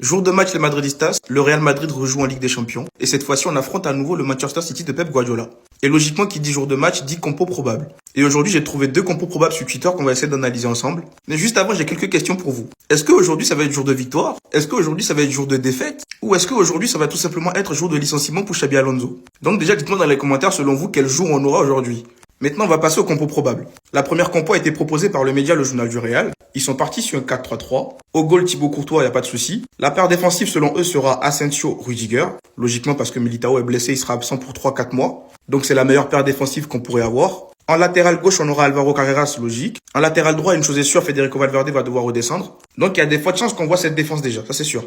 Jour de match les Madridistas, le Real Madrid rejoue en Ligue des Champions. Et cette fois-ci, on affronte à nouveau le Manchester City de Pep Guardiola. Et logiquement, qui dit jour de match, dit compo probable. Et aujourd'hui, j'ai trouvé 2 compos probables sur Twitter qu'on va essayer d'analyser ensemble. Mais juste avant, j'ai quelques questions pour vous. Est-ce qu'aujourd'hui, ça va être jour de victoire? Est-ce qu'aujourd'hui, ça va être jour de défaite? Ou est-ce qu'aujourd'hui, ça va tout simplement être jour de licenciement pour Xabi Alonso? Donc déjà, dites-moi dans les commentaires, selon vous, quel jour on aura aujourd'hui. Maintenant, on va passer aux compos probables. La première compo a été proposée par le média Le Journal du Real. Ils sont partis sur un 4-3-3. Au goal, Thibaut Courtois, il n'y a pas de souci. La paire défensive, selon eux, sera Asensio-Rudiger. Logiquement, parce que Militao est blessé, il sera absent pour 3-4 mois. Donc, c'est la meilleure paire défensive qu'on pourrait avoir. En latéral gauche, on aura Alvaro Carreras, logique. En latéral droit, une chose est sûre, Federico Valverde va devoir redescendre. Donc, il y a des fois de chance qu'on voit cette défense déjà, ça c'est sûr.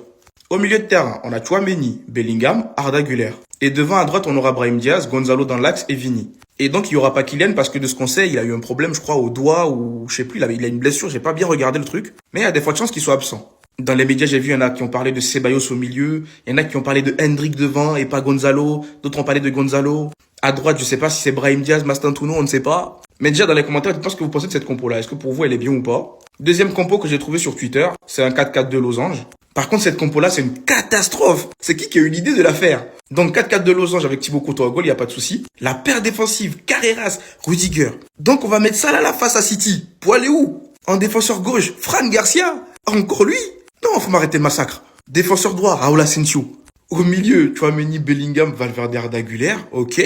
Au milieu de terrain, on a Tchouaméni, Bellingham, Arda Güler. Et devant à droite, on aura Brahim Diaz, Gonzalo dans l'axe et Vini. Et donc, il y aura pas Kylian parce que de ce qu'on sait, il a eu un problème, je crois, au doigt ou je sais plus, il a une blessure, j'ai pas bien regardé le truc. Mais il y a des fois de chance qu'il soit absent. Dans les médias, j'ai vu, il y en a qui ont parlé de Ceballos au milieu, il y en a qui ont parlé de Hendrik devant et pas Gonzalo, d'autres ont parlé de Gonzalo. À droite, je sais pas si c'est Brahim Diaz, Mastantuono, on ne sait pas. Mais déjà, dans les commentaires, dites-moi ce que vous pensez de cette compo-là. Est-ce que pour vous, elle est bien ou pas? Deuxième compo que j'ai trouvé sur Twitter, c'est un 4-4-2 losange. Par contre, cette compo-là, c'est une catastrophe. C'est qui a eu l'idée de la faire? Donc, 4-4-2 losange avec Thibaut Courtois au goal, il n'y a pas de souci. La paire défensive, Carreras, Rudiger. Donc, on va mettre ça là, la face à City. Pour aller où? En défenseur gauche, Fran Garcia. Encore lui? Non, faut m'arrêter le massacre. Défenseur droit, Raúl Asensio. Au milieu, Tchouaméni, Bellingham, Valverde, Arda Güler, ok.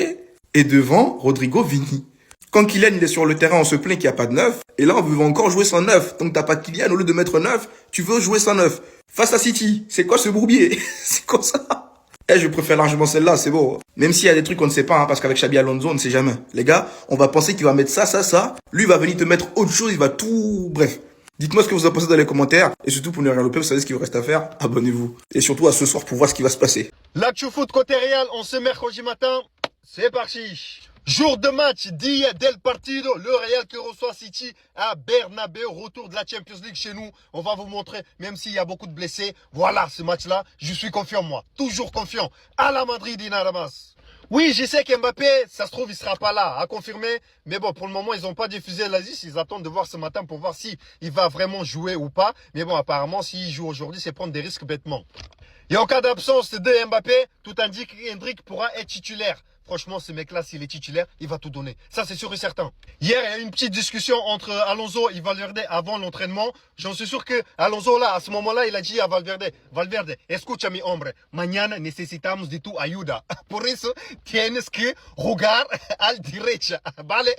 Et devant, Rodrigo, Vini. Quand Kylian il est sur le terrain, on se plaint qu'il n'y a pas de neuf. Et là, on veut encore jouer sans neuf. Donc t'as pas de Kylian, au lieu de mettre neuf, tu veux jouer sans neuf. Face à City, c'est quoi ce bourbier? C'est quoi ça? Je préfère largement celle-là, c'est beau. Même s'il y a des trucs qu'on ne sait pas, parce qu'avec Xabi Alonso, on ne sait jamais. Les gars, on va penser qu'il va mettre ça. Lui, il va venir te mettre autre chose, il va tout... Bref. Dites-moi ce que vous en pensez dans les commentaires. Et surtout, pour ne rien louper, vous savez ce qu'il vous reste à faire. Abonnez-vous. Et surtout, à ce soir pour voir ce qui va se passer. L'actu foot côté Real, on se mercredi matin. C'est parti. Jour de match, dia del partido, le Real qui reçoit City à Bernabeu, retour de la Champions League chez nous. On va vous montrer, même s'il y a beaucoup de blessés, voilà ce match-là, je suis confiant moi, toujours confiant. À la Madrid, nada más. Oui, je sais qu'Mbappé, ça se trouve, il sera pas là, à confirmer. Mais bon, pour le moment, ils n'ont pas diffusé l'Asie. Ils attendent de voir ce matin pour voir si il va vraiment jouer ou pas. Mais bon, apparemment, s'il joue aujourd'hui, c'est prendre des risques bêtement. Et en cas d'absence de Mbappé, tout indique qu'Hendrick pourra être titulaire. Franchement, ce mec-là, s'il est titulaire, il va tout donner. Ça, c'est sûr et certain. Hier, il y a eu une petite discussion entre Alonso et Valverde avant l'entraînement. J'en suis sûr que Alonso, là, à ce moment-là, il a dit à Valverde, Valverde, escucha mi hombre, mañana necesitamos de tu ayuda. Por eso, tienes que jugar al derecha. Vale?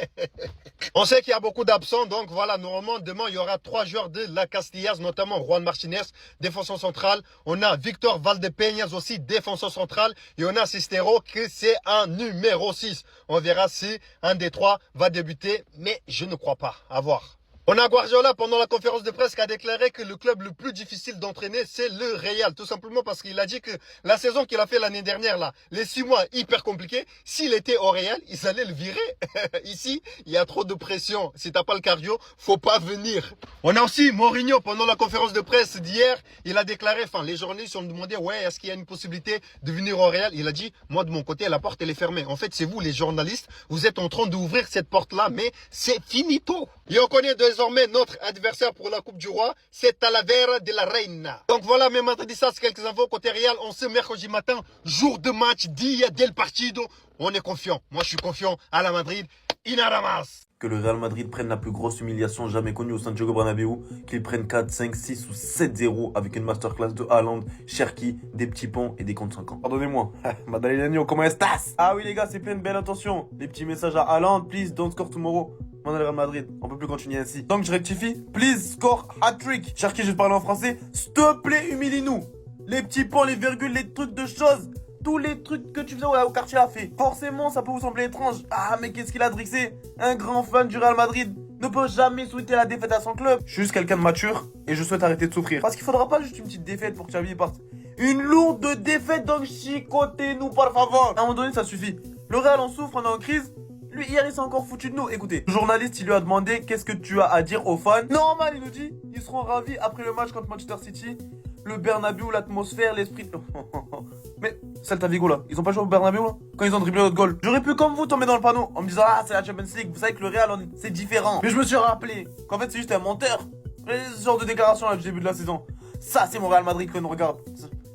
On sait qu'il y a beaucoup d'absents, donc voilà, normalement, demain, il y aura 3 joueurs de la Castillas, notamment Juan Martinez, défenseur central. On a Victor Valdepeñas aussi, défenseur central. Et on a Cistero, que c'est un numéro 6. On verra si un des 3 va débuter, mais je ne crois pas. À voir. On a Guardiola pendant la conférence de presse qui a déclaré que le club le plus difficile d'entraîner, c'est le Real. Tout simplement parce qu'il a dit que la saison qu'il a fait l'année dernière, là, les 6 mois hyper compliqués, s'il était au Real, ils allaient le virer. Ici, il y a trop de pression. Si t'as pas le cardio, faut pas venir. On a aussi Mourinho pendant la conférence de presse d'hier. Il a déclaré, enfin, les journalistes ont demandé, ouais, est-ce qu'il y a une possibilité de venir au Real? Il a dit, moi, de mon côté, la porte, elle est fermée. En fait, c'est vous, les journalistes, vous êtes en train d'ouvrir cette porte-là, mais c'est finito. Et on connaît désormais notre adversaire pour la Coupe du Roi, c'est Talavera de la Reina. Donc voilà, mes madridistas, quelques infos côté Real. On se mercredi matin, jour de match, dia del partido. On est confiant. Moi, je suis confiant à la Madrid. Inaramas. Que le Real Madrid prenne la plus grosse humiliation jamais connue au Santiago Bernabéu, qu'ils prennent 4, 5, 6 ou 7-0 avec une masterclass de Haaland, Cherki, des petits ponts et des comptes 5 ans. Pardonnez-moi, Madalena, comment estás? Ah oui les gars, c'est plein de belle intention. Les petits messages à Haaland, please don't score tomorrow. On a le Real Madrid, on peut plus continuer ainsi. Donc je rectifie, please score hat-trick. Cherki, je vais te parler en français, s'il te plaît, humilie-nous. Les petits ponts, les virgules, les trucs de choses. Tous les trucs que tu faisais au quartier a fait. Forcément, ça peut vous sembler étrange. Ah, mais qu'est-ce qu'il a drixé? Un grand fan du Real Madrid ne peut jamais souhaiter la défaite à son club. Je suis juste quelqu'un de mature et je souhaite arrêter de souffrir. Parce qu'il faudra pas juste une petite défaite pour que Xavi parte. Une lourde défaite, donc chicotez-nous, par favor. À un moment donné, ça suffit. Le Real en souffre, on est en crise. Lui, hier, il s'est encore foutu de nous. Écoutez, le journaliste, il lui a demandé qu'est-ce que tu as à dire aux fans. Normal, il nous dit, ils seront ravis après le match contre Manchester City. Le Bernabeu, l'atmosphère, l'esprit. Mais Celta Vigo là, ils ont pas joué au Bernabeu là quand ils ont dribblé notre goal. J'aurais pu comme vous tomber dans le panneau en me disant ah c'est la Champions League, vous savez que le Real c'est différent. Mais je me suis rappelé qu'en fait c'est juste un menteur. Ce genre de déclaration là du début de la saison. Ça, c'est mon Real Madrid qu'on regarde.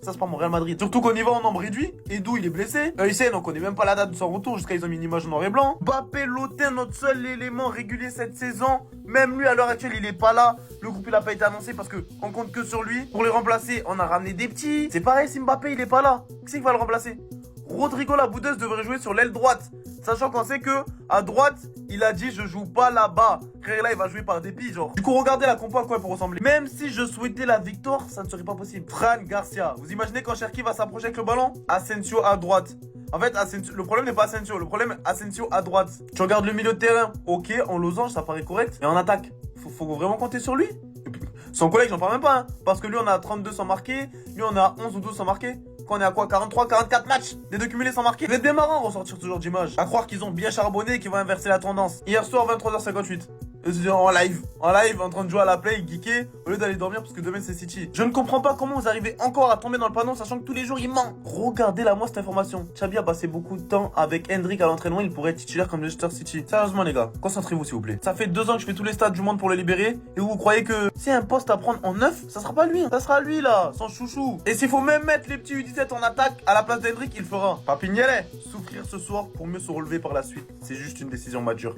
Ça, c'est pas mon Real Madrid. Surtout qu'on y va en nombre réduit. Edu, il est blessé. Hussein, on connaît même pas la date de son retour. Jusqu'à ils ont mis une image en noir et blanc. Mbappé, Lotin, notre seul élément régulier cette saison. Même lui, à l'heure actuelle, il est pas là. Le groupe, il a pas été annoncé parce que on compte que sur lui. Pour les remplacer, on a ramené des petits. C'est pareil, si Mbappé, il est pas là. Qui c'est qui va le remplacer? Rodrigo la boudeuse devrait jouer sur l'aile droite. Sachant qu'on sait que à droite, il a dit je joue pas là-bas. Là, il va jouer par dépit, genre. Du coup, regardez la compo à quoi elle peut ressembler. Même si je souhaitais la victoire, ça ne serait pas possible. Fran Garcia. Vous imaginez quand Cherki va s'approcher avec le ballon? Asensio à droite. En fait, Asensio, le problème n'est pas Asensio. Le problème est Asensio à droite. Tu regardes le milieu de terrain. Ok, en losange, ça paraît correct. Et en attaque, faut vraiment compter sur lui. Son collègue, j'en parle même pas. Hein, parce que lui, on a 32 sans marquer. Lui, on a 11 ou 12 sans marquer. Quand on est à quoi? 43, 44 matchs. Des deux cumulés sans marquer. C'est démarrant ressortir ce genre d'image. À croire qu'ils ont bien charbonné et qu'ils vont inverser la tendance. Hier soir, 23h58. En live, en train de jouer à la play, geeké, au lieu d'aller dormir parce que demain c'est City. Je ne comprends pas comment vous arrivez encore à tomber dans le panneau sachant que tous les jours il ment. Regardez-la moi cette information. Xabi a passé beaucoup de temps avec Hendrik à l'entraînement, il pourrait être titulaire comme Leicester City. Sérieusement les gars, concentrez-vous s'il vous plaît. Ça fait 2 ans que je fais tous les stades du monde pour le libérer et vous croyez que c'est un poste à prendre en neuf, ça sera pas lui, hein. Ça sera lui là, son chouchou. Et s'il faut même mettre les petits U17 en attaque à la place d'Hendrik, il le fera. Papignelet, souffrir ce soir pour mieux se relever par la suite. C'est juste une décision mature.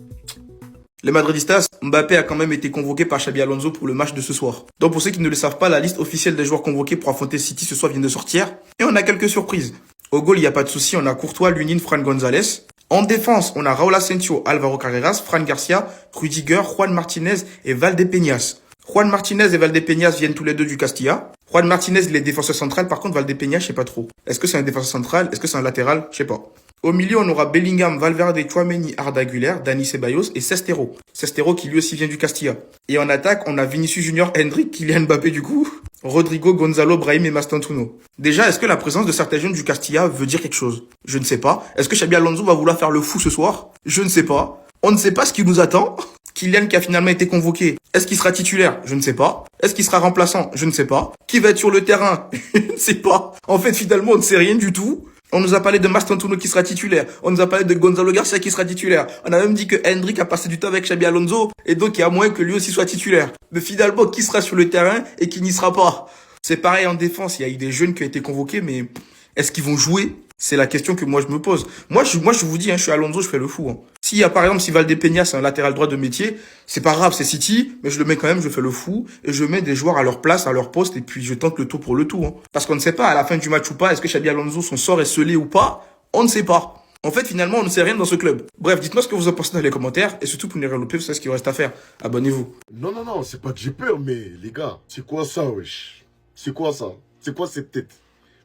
Les Madridistas, Mbappé a quand même été convoqué par Xabi Alonso pour le match de ce soir. Donc pour ceux qui ne le savent pas, la liste officielle des joueurs convoqués pour affronter City ce soir vient de sortir. Et on a quelques surprises. Au goal, il n'y a pas de souci, on a Courtois, Lunin, Fran González. En défense, on a Raúl Asensio, Álvaro Carreras, Fran Garcia, Rudiger, Juan Martinez et Valdepeñas. Juan Martinez et Valdepeñas viennent tous les deux du Castilla. Juan Martinez, il est défenseur central, par contre Valdepeñas, je sais pas trop. Est-ce que c'est un défenseur central? Est-ce que c'est un latéral? Je sais pas. Au milieu, on aura Bellingham, Valverde, Tchouaméni, Arda Güler, Dani Ceballos et Sestero. Sestero qui lui aussi vient du Castilla. Et en attaque, on a Vinicius Junior, Hendrik, Kylian Mbappé du coup, Rodrigo, Gonzalo, Brahim et Mastantuono. Déjà, est-ce que la présence de certains jeunes du Castilla veut dire quelque chose? Je ne sais pas. Est-ce que Xabi Alonso va vouloir faire le fou ce soir? Je ne sais pas. On ne sait pas ce qui nous attend. Kylian qui a finalement été convoqué. Est-ce qu'il sera titulaire? Je ne sais pas. Est-ce qu'il sera remplaçant? Je ne sais pas. Qui va être sur le terrain? Je ne sais pas. En fait, finalement, on ne sait rien du tout. On nous a parlé de Mastantuono qui sera titulaire. On nous a parlé de Gonzalo Garcia qui sera titulaire. On a même dit que Hendrik a passé du temps avec Xabi Alonso et donc il y a moyen que lui aussi soit titulaire. Mais finalement, qui sera sur le terrain et qui n'y sera pas? C'est pareil en défense. Il y a eu des jeunes qui ont été convoqués, mais est-ce qu'ils vont jouer? C'est la question que moi je me pose. Moi je vous dis, hein, je suis Alonso, je fais le fou. Hein. S'il y a par exemple, si Valdepeñas c'est un latéral droit de métier, c'est pas grave, c'est City, mais je le mets quand même, je fais le fou et je mets des joueurs à leur place, à leur poste et puis je tente le tout pour le tout. Hein. Parce qu'on ne sait pas à la fin du match ou pas, est-ce que Xabi Alonso son sort est scellé ou pas? On ne sait pas. En fait, finalement, on ne sait rien dans ce club. Bref, dites-moi ce que vous en pensez dans les commentaires et surtout pour nous relouper, vous savez ce qu'il reste à faire. Abonnez-vous. Non, c'est pas que j'ai peur, mais les gars, c'est quoi ça, wesh? C'est quoi ça? C'est quoi cette tête?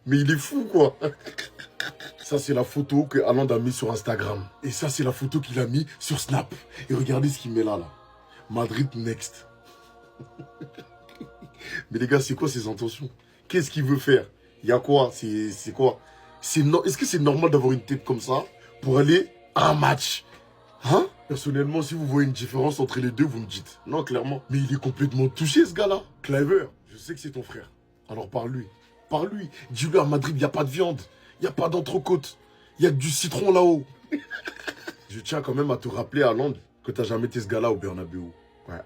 Mais il est fou, quoi. Ça, c'est la photo que Haaland a mis sur Instagram. Et ça, c'est la photo qu'il a mis sur Snap. Et regardez ce qu'il met là. Madrid next. Mais les gars, c'est quoi ses intentions? Qu'est-ce qu'il veut faire? Il y a quoi? C'est quoi? Est-ce que c'est normal d'avoir une tête comme ça pour aller à un match? Hein? Personnellement, si vous voyez une différence entre les deux, vous me dites. Non, clairement. Mais il est complètement touché, ce gars-là. Clever, je sais que c'est ton frère. Alors parle-lui. Parle-lui. Dis-lui à Madrid, il n'y a pas de viande. Il n'y a pas d'entrecôte. Il y a que du citron là-haut. Je tiens quand même à te rappeler, Haaland, que tu n'as jamais été ce gars-là au Bernabeu. Ouais.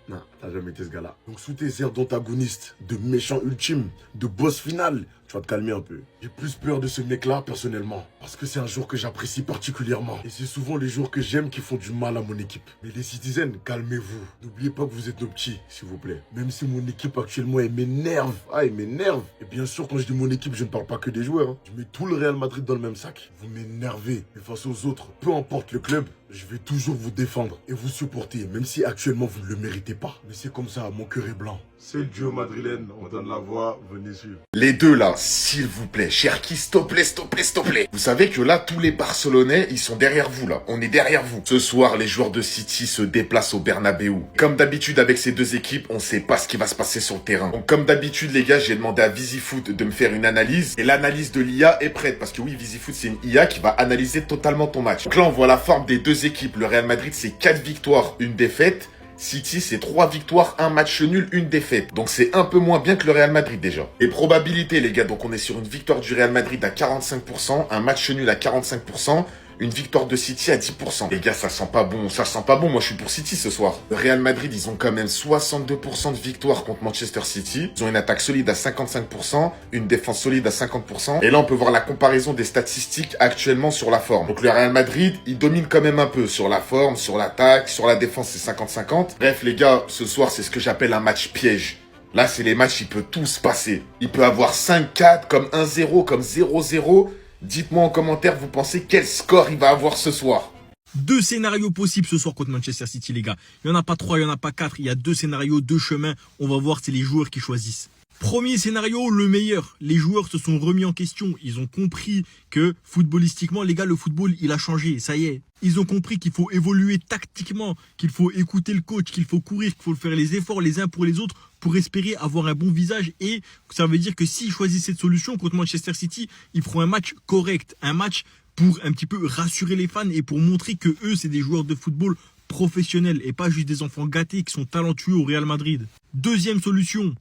Non, t'as jamais été ce gars-là. Donc sous tes airs d'antagoniste, de méchant ultime, de boss final, tu vas te calmer un peu. J'ai plus peur de ce mec-là, personnellement. Parce que c'est un jour que j'apprécie particulièrement. Et c'est souvent les jours que j'aime qui font du mal à mon équipe. Mais les citizens, calmez-vous. N'oubliez pas que vous êtes nos petits, s'il vous plaît. Même si mon équipe actuellement, elle m'énerve. Ah, elle m'énerve. Et bien sûr, quand je dis mon équipe, je ne parle pas que des joueurs. Hein. Je mets tout le Real Madrid dans le même sac. Vous m'énervez. Mais face aux autres, peu importe le club, je vais toujours vous défendre et vous supporter, même si actuellement vous ne le méritez pas. Mais c'est comme ça, mon cœur est blanc. C'est le duo madrilène, on donne la voix, venez suivre. Les deux là, s'il vous plaît, Cherki, s'il te plaît, s'il te plaît, s'il te plaît. Vous savez que là, tous les Barcelonais, ils sont derrière vous là. On est derrière vous. Ce soir, les joueurs de City se déplacent au Bernabeu. Comme d'habitude avec ces deux équipes, on sait pas ce qui va se passer sur le terrain. Donc comme d'habitude les gars, j'ai demandé à VisiFoot de me faire une analyse. Et l'analyse de l'IA est prête. Parce que oui, VisiFoot c'est une IA qui va analyser totalement ton match. Donc là, on voit la forme des deux équipes. Le Real Madrid, c'est 4 victoires, 1 défaite. City, c'est 3 victoires, 1 match nul, 1 défaite. Donc c'est un peu moins bien que le Real Madrid déjà. Et probabilité les gars, donc on est sur une victoire du Real Madrid à 45%, un match nul à 45%, Une victoire de City à 10%. Les gars, ça sent pas bon, ça sent pas bon. Moi, je suis pour City ce soir. Le Real Madrid, ils ont quand même 62% de victoire contre Manchester City. Ils ont une attaque solide à 55%, une défense solide à 50%. Et là, on peut voir la comparaison des statistiques actuellement sur la forme. Donc, le Real Madrid, il domine quand même un peu sur la forme, sur l'attaque, sur la défense, c'est 50-50. Bref, les gars, ce soir, c'est ce que j'appelle un match piège. Là, c'est les matchs, il peut tout se passer. Il peut avoir 5-4, comme 1-0, comme 0-0. Dites-moi en commentaire, vous pensez quel score il va avoir ce soir? Deux scénarios possibles ce soir contre Manchester City, les gars. Il n'y en a pas trois, il n'y en a pas quatre. Il y a deux scénarios, deux chemins. On va voir, c'est les joueurs qui choisissent. Premier scénario, le meilleur. Les joueurs se sont remis en question. Ils ont compris que footballistiquement, les gars, le football, il a changé. Ça y est. Ils ont compris qu'il faut évoluer tactiquement, qu'il faut écouter le coach, qu'il faut courir, qu'il faut faire les efforts les uns pour les autres pour espérer avoir un bon visage. Et ça veut dire que s'ils choisissent cette solution contre Manchester City, ils feront un match correct. Un match pour un petit peu rassurer les fans et pour montrer que eux, c'est des joueurs de football professionnels et pas juste des enfants gâtés qui sont talentueux au Real Madrid. Deuxième solution.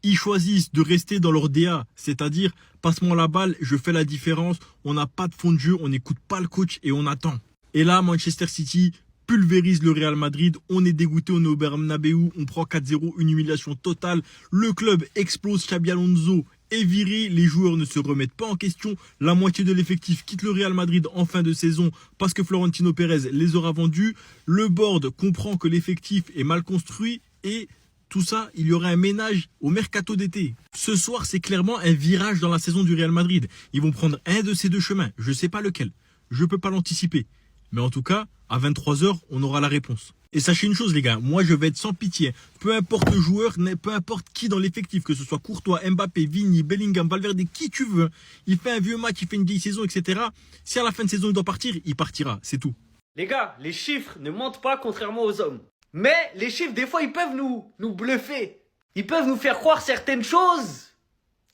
Ils choisissent de rester dans leur DA, c'est-à-dire passe-moi la balle, je fais la différence, on n'a pas de fond de jeu, on n'écoute pas le coach et on attend. Et là, Manchester City pulvérise le Real Madrid, on est dégoûté, on est au Bernabeu, on prend 4-0, une humiliation totale, le club explose, Xabi Alonso est viré, les joueurs ne se remettent pas en question, la moitié de l'effectif quitte le Real Madrid en fin de saison parce que Florentino Pérez les aura vendus, le board comprend que l'effectif est mal construit et tout ça, il y aura un ménage au mercato d'été. Ce soir, c'est clairement un virage dans la saison du Real Madrid. Ils vont prendre un de ces deux chemins. Je ne sais pas lequel. Je ne peux pas l'anticiper. Mais en tout cas, à 23 h, on aura la réponse. Et sachez une chose, les gars. Moi, je vais être sans pitié. Peu importe le joueur, peu importe qui dans l'effectif, que ce soit Courtois, Mbappé, Vini, Bellingham, Valverde, qui tu veux. Il fait un vieux match, il fait une vieille saison, etc. Si à la fin de saison, il doit partir, il partira. C'est tout. Les gars, les chiffres ne mentent pas contrairement aux hommes. Mais les chiffres, des fois, ils peuvent nous bluffer. Ils peuvent nous faire croire certaines choses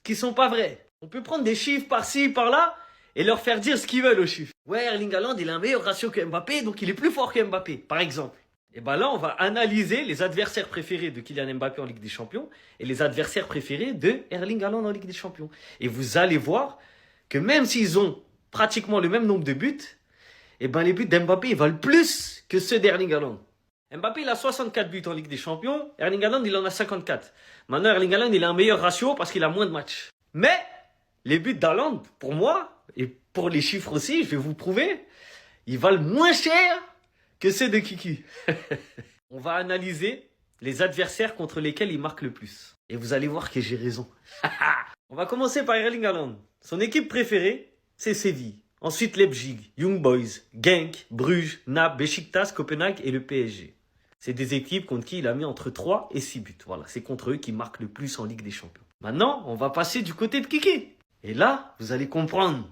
qui sont pas vraies. On peut prendre des chiffres par-ci, par-là et leur faire dire ce qu'ils veulent aux chiffres. Ouais, Erling Haaland, il a un meilleur ratio que Mbappé, donc il est plus fort que Mbappé, par exemple. Et ben là, on va analyser les adversaires préférés de Kylian Mbappé en Ligue des Champions et les adversaires préférés de Erling Haaland en Ligue des Champions. Et vous allez voir que même s'ils ont pratiquement le même nombre de buts, et ben les buts d'Mbappé, ils valent plus que ceux d'Erling Haaland. Mbappé, il a 64 buts en Ligue des Champions. Erling Haaland, il en a 54. Maintenant, Erling Haaland, il a un meilleur ratio parce qu'il a moins de matchs. Mais, les buts d'Haaland, pour moi, et pour les chiffres aussi, je vais vous prouver, ils valent moins cher que ceux de Kiki. On va analyser les adversaires contre lesquels il marque le plus. Et vous allez voir que j'ai raison. On va commencer par Erling Haaland. Son équipe préférée, c'est Séville. Ensuite, Leipzig, Young Boys, Genk, Bruges, Naples, Beşiktaş, Copenhague et le PSG. C'est des équipes contre qui il a mis entre 3 et 6 buts. Voilà, c'est contre eux qu'il marque le plus en Ligue des Champions. Maintenant, on va passer du côté de Kiki. Et là, vous allez comprendre.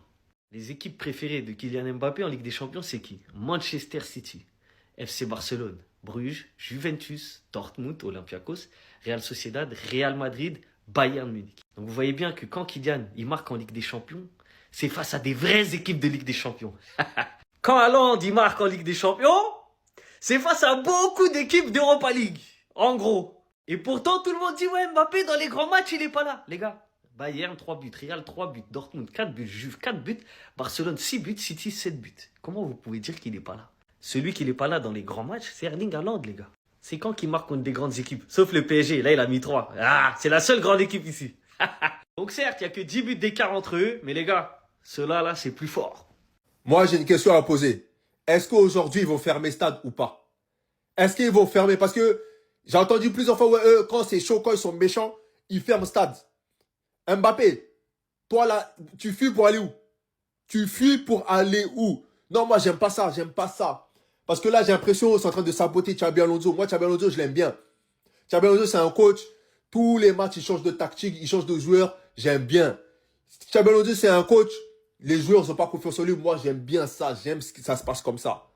Les équipes préférées de Kylian Mbappé en Ligue des Champions, c'est qui? Manchester City, FC Barcelone, Bruges, Juventus, Dortmund, Olympiakos, Real Sociedad, Real Madrid, Bayern Munich. Donc vous voyez bien que quand Kylian il marque en Ligue des Champions, c'est face à des vraies équipes de Ligue des Champions. Quand Haaland il marque en Ligue des Champions, c'est face à beaucoup d'équipes d'Europa League. En gros. Et pourtant, tout le monde dit, ouais, Mbappé, dans les grands matchs, il est pas là. Les gars, Bayern, 3 buts. Real, 3 buts. Dortmund, 4 buts. Juve, 4 buts. Barcelone, 6 buts. City, 7 buts. Comment vous pouvez dire qu'il n'est pas là? Celui qui n'est pas là dans les grands matchs, c'est Erling Haaland, les gars. C'est quand qu'il marque contre des grandes équipes. Sauf le PSG. Là, il a mis 3. Ah, c'est la seule grande équipe ici. Donc certes, il n'y a que 10 buts d'écart entre eux. Mais les gars, ceux-là, là, c'est plus fort. Moi, j'ai une question à poser. Est-ce qu'aujourd'hui, ils vont fermer stade ou pas? Est-ce qu'ils vont fermer? Parce que j'ai entendu plusieurs fois, ouais, quand c'est chaud, quand ils sont méchants, ils ferment stade. Mbappé, toi là, tu fuis pour aller où? Tu fuis pour aller où? Non, moi, j'aime pas ça, j'aime pas ça. Parce que là, j'ai l'impression qu'ils sont en train de saboter Xabi Alonso. Moi, Xabi Alonso, je l'aime bien. Xabi Alonso, c'est un coach. Tous les matchs, il change de tactique, il change de joueur. J'aime bien. Xabi Alonso, c'est un coach. Les joueurs n'ont pas confiance en lui. Moi, j'aime bien ça. J'aime que ça se passe comme ça.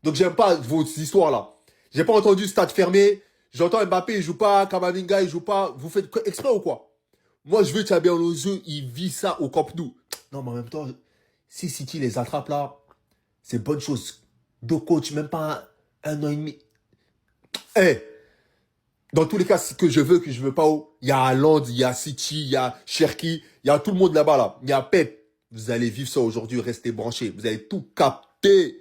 Donc, j'aime pas vos histoires-là. J'ai pas entendu stade fermé. J'entends Mbappé, il joue pas. Kamavinga, il joue pas. Vous faites exprès ou quoi? Moi, je veux Xabi Alonso, il vit ça au Camp Nou. Non, mais en même temps, si City les attrape là, c'est bonne chose. Deux coachs, même pas un an et demi. Dans tous les cas, ce que je veux pas, il y a Haaland, il y a City, il y a Cherki, il y a tout le monde là-bas là. Il y a Pep. Vous allez vivre ça aujourd'hui, restez branchés. Vous allez tout T.